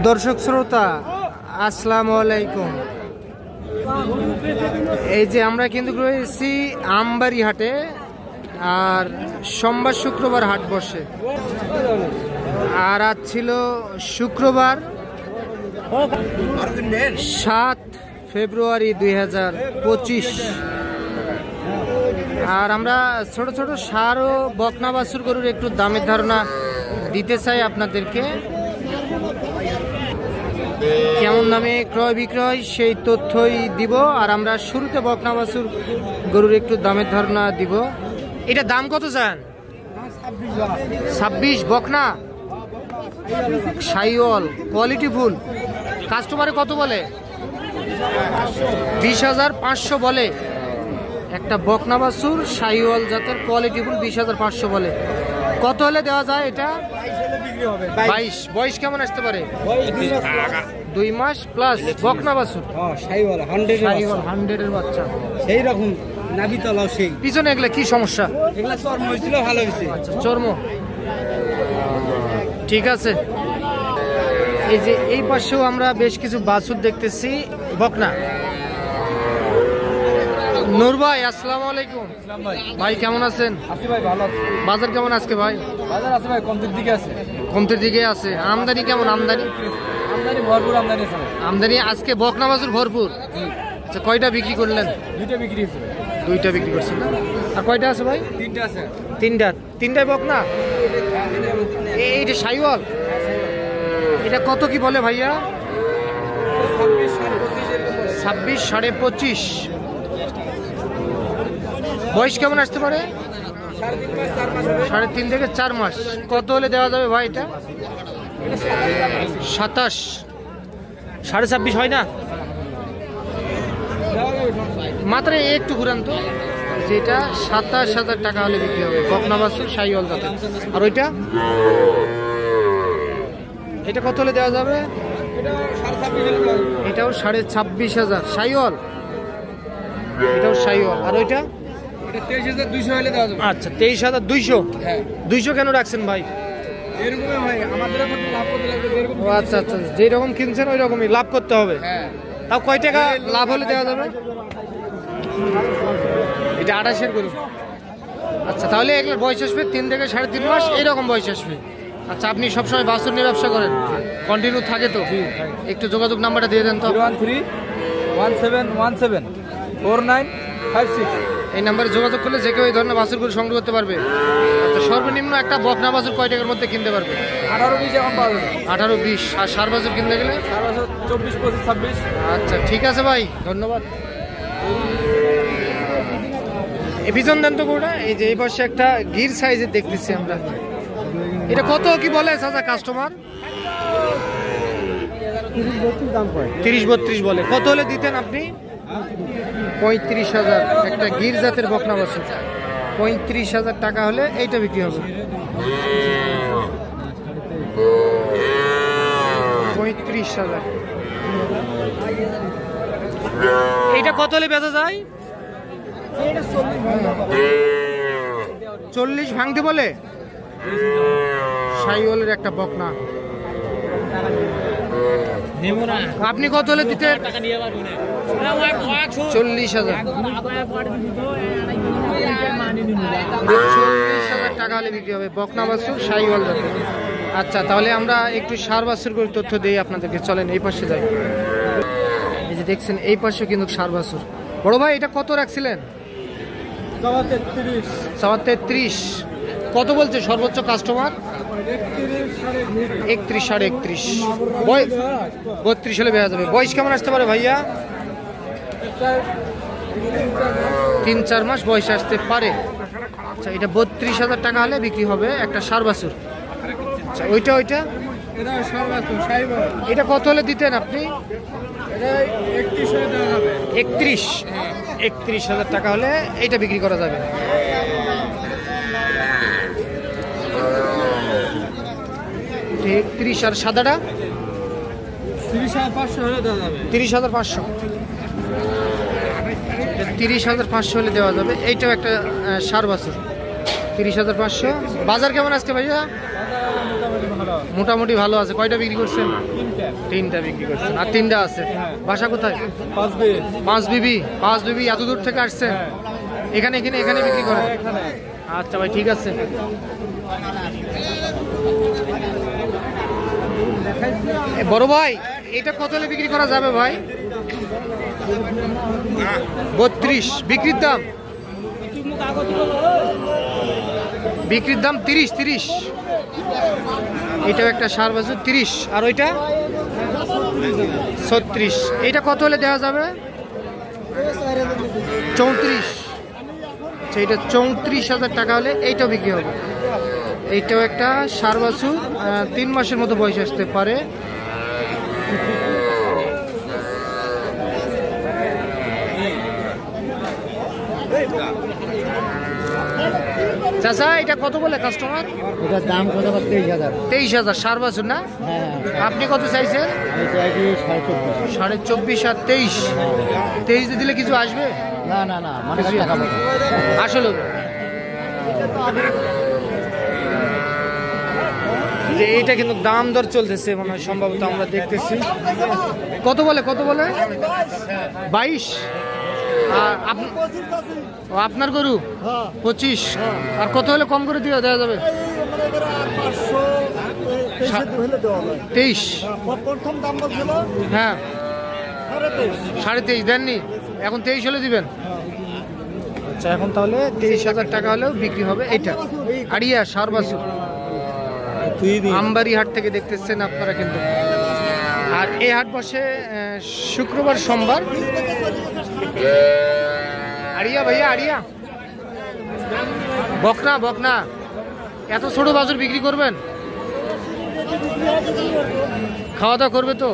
দর্শক শ্রোতা আসসালামু আলাইকুম। এই যে আমরা কিন্তু রয়েছি আমবাড়ি হাটে, আর সোমবার শুক্রবার হাট বসে, আর আজ ছিল শুক্রবার 7 ফেব্রুয়ারি 2025। আর আমরা ছোট ছোট ষাঁড় ও বকনা বাছুর গরুর একটু দামের ধারণা দিতে চাই আপনাদেরকে। কেমন দামে ক্রয় বিক্রয় সেই তথ্যই দিব। আর আমরা শুরুতে বকনা বাছুর গরুর একটু দামের ধারণা দিব। এটা দাম কত চান? 26। বকনা শাহিওয়াল কোয়ালিটি ফুল। কাস্টমারে কত বলে? 20,500 বলে। একটা বকনা বাছুর শাহিওয়াল জাতের কোয়ালিটি ফুল 20,500 বলে। কত হলে দেওয়া যায় এটা? 22। বয়স কেমন আসতে পারে? 2 মাস প্লাস। বকনা বাছুর শাহিওয়াল 100 এর বাচ্চা, সেই রকম নাভি তলাও সেই। পিছনে এগুলা কি সমস্যা? এগুলা চর্ম হয়েছিল, ভালো হয়েছে। আচ্ছা, চর্ম ঠিক আছে। এই যে এই পাশেও আমরা বেশ কিছু বাছুর দেখতেছি বকনা। নূর ভাই আসসালামু আলাইকুম। ভাই কেমন আছেন? আছি ভাই, ভালো আছি। বাজার কেমন আজকে ভাই? বাজার আছে ভাই, কমতির দিকে আছে। কমতির দিকে আছে। আমদানি কেমন? আমদানি ভরপুর আমদানি আছে। আমদানি আজকে বকনা বাছুর ভরপুর। আচ্ছা, কয়টা বিক্রি করলেন? 2টা বিক্রি হয়েছে। 2টা বিক্রি করছেন না? আর কয়টা আছে ভাই? 3টা আছে। 3টাই বকনা। এইটা শাহিওয়াল। এটা কত কি বলে ভাইয়া? 26, 25.5। বয়স কেমন আসতে পারে? 3.5 থেকে 4 মাস। কত হলে দেওয়া যাবে ভাই এটা? 27। 26.5 হয় না? মাত্র একটু ঘুরান তো। যেটা 27,000 টাকা হলে বিক্রি হবে বকনা বাছুর শাহিওয়াল জাতের। আর ওইটা এটা কত হলে দেওয়া যাবে? এটাও 26,500 শাহিওয়াল। এটাও শাহিওয়াল। আর ওইটা 23,200 হলে দেওয়া যাবে। আচ্ছা, 23,200। হ্যাঁ। 200 কেন রাখছেন ভাই? এরকমই ভাই, আমাদের এখন লাভ করতে লাগবে এরকম। ও আচ্ছা আচ্ছা, যেই রকম কিনছেন ওই রকমই লাভ করতে হবে। হ্যাঁ। তাও কয় টাকা লাভ হলে দেওয়া যাবে? এটা 28-এর গরু। আচ্ছা, তাহলে এগুলোর বয়স আসবে 3 থেকে 3.5 মাস, এইরকম বয়স আসবে। আচ্ছা, আপনি সবসময় বাছুর নিয়ে ব্যবসা করেন? কন্টিনিউ থাকে তো? একটু যোগাযোগ নাম্বারটা দিয়ে দেন তো। 013-17174956। এই নাম্বারে যোগাযোগ করলে যে কেউ এই ধরনের বাছুর গরু সংগ্রহ করতে পারবে। আচ্ছা, সর্বনিম্ন একটা বকনা বাছুর কয় টাকার মধ্যে কিনতে পারবে? 18-20 এখন পাওয়া যাবে। 18-20। আর ষাঁড় বাছুর কিনতে গেলে 24-25-26। আচ্ছা, ঠিক আছে ভাই, ধন্যবাদ। এই পিছন দেন তো গরুটা। এই যে এই পাশে একটা গির সাইজের দেখতেছি আমরা। এটা কত কি বলে চাচা কাস্টমার? 30-32 বলে। কত হলে দিতেন আপনি? 35,000। একটা গির জাতের বকনা বাছুর 35,000 টাকা হলে এইটা বিক্রি হবে। 35,000। এইটা কত হলে বেচা যায়? 40 ভাঙতে বলে। শাহিওয়ালের একটা বকনা। আপনি কত হলে দিতে? 40,000। 40,000 টাকা হলে বিক্রি হবে বকনা বাছুর শাহিওয়াল জাতের। আচ্ছা, তাহলে আমরা একটু ষাঁড় বাছুর করে তথ্য দিই আপনাদেরকে। চলেন এই পাশে যাই। এই যে দেখছেন এই পাশে কিন্তু ষাঁড় বাছুর। বড় ভাই এটা কত রাখছিলেন? 33। কত বলছে সর্বোচ্চ কাস্টমার? 31, 31.5। 32 হলে বেড়া যাবে। বয়স কেমন আসতে পারে ভাইয়া? 3-4 মাস বয়স আসতে পারে। আচ্ছা, এটা 32,000 টাকা হলে বিক্রি হবে একটা ষাঁড় বাছুর। আচ্ছা, ওইটা এটা কত হলে দিতেন আপনি? 31,000 টাকা হলে এইটা বিক্রি করা যাবে। 31। আর সাদাটা 30,500 হলে দেওয়া যাবে। 30,500। 30,500 হলে দেওয়া যাবে। এইটাও একটা ষাঁড় বাছুর। 30,500। বাজার কেমন আজকে ভাইয়া? মোটামুটি ভালো আছে। কয়টা বিক্রি করছেন? 3টা। 3টা বিক্রি করছেন, আর 3টা আছে। বাসা কোথায়? 5 বে। পাঁচ বিবি এত দূর থেকে আসছেন? এখানে এখানে এখানে বিক্রি করেন? এখানে। আচ্ছা ভাই, ঠিক আছে। বড় ভাই, এটা কত হলে বিক্রি করা যাবে ভাই? 32 বিক্রির দাম? বিক্রির দাম 30। এটাও একটা সার বাছুর 30, আর ওইটা 36। এটা কত হলে দেওয়া যাবে? 34। আচ্ছা, এটা 34,000 টাকা হলে এইটাও বিক্রি হবে। এইটাও একটা সার বাছুর, 3 মাসের মতো বয়স আসতে পারে। চাচা, এটা কত বলে কাস্টমার? এটার দাম কত? 23,000। 23,000 সার বাছুর না? হ্যাঁ। আপনি কত চাইছেন? আমি চাইছি 24.5। 24.5 আর 23 দিলে কিছু আসবে? না না না, মানে টাকা পাবো। আসলে যে এইটা কিন্তু দাম দর চলতেছে মনে হয়, সম্ভবত আমরা দেখতেছি। কত বলে 22? আপনার গরু 25, আর কত হলে কম করে দেওয়া যাবে? 23। প্রথম দাম বলছিল হ্যাঁ, 23.5। 23.5 দেননি, এখন 23 হলে দিবেন? আচ্ছা, এখন তাহলে 23,000 টাকা হলেও বিক্রি হবে। এইটা আড়িয়া সার বাছুর, আমবাড়ি হাট থেকে দেখতেছেন আপনারা কিন্তু। আর এই হাট বসে শুক্রবার সোমবার। আড়িয়া ভাইয়া, আড়িয়া বকনা এত ছোট বাছুর বিক্রি করবেন? খাওয়া দাওয়া করবে তো?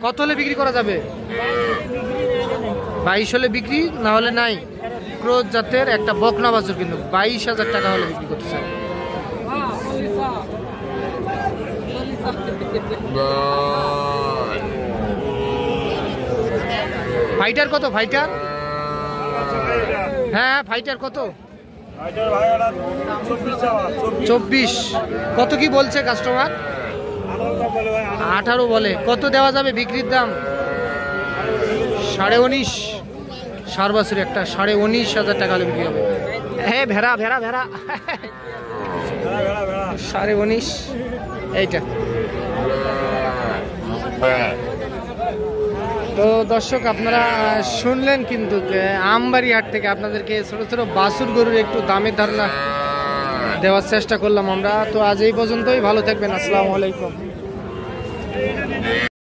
কত হলে বিক্রি করা যাবে? 22 হলে বিক্রি, না হলে নাই। ক্রোজ জাতের একটা বকনা বাছুর কিন্তু 22,000 টাকা হলে বিক্রি করতে চাই। ফাইটার কত? ফাইটার? হ্যাঁ, ফাইটার কত? 24। কত কি বলছে কাস্টমার? 18 বলে। কত দেওয়া যাবে বিক্রির দাম? 19.5। সার বাছুর একটা 19.5,000 টাকা হলে বিক্রি হবে। হ্যাঁ, ভেড়া 19.5 এইটা। তো দর্শক, আপনারা শুনলেন কিন্তু আমবাড়ি হাট থেকে আপনাদেরকে ছোট ছোট বাছুর গরুর একটু দামের ধারণা দেওয়ার চেষ্টা করলাম আমরা। তো আজ এই পর্যন্তই। ভালো থাকবেন। আসসালামু আলাইকুম।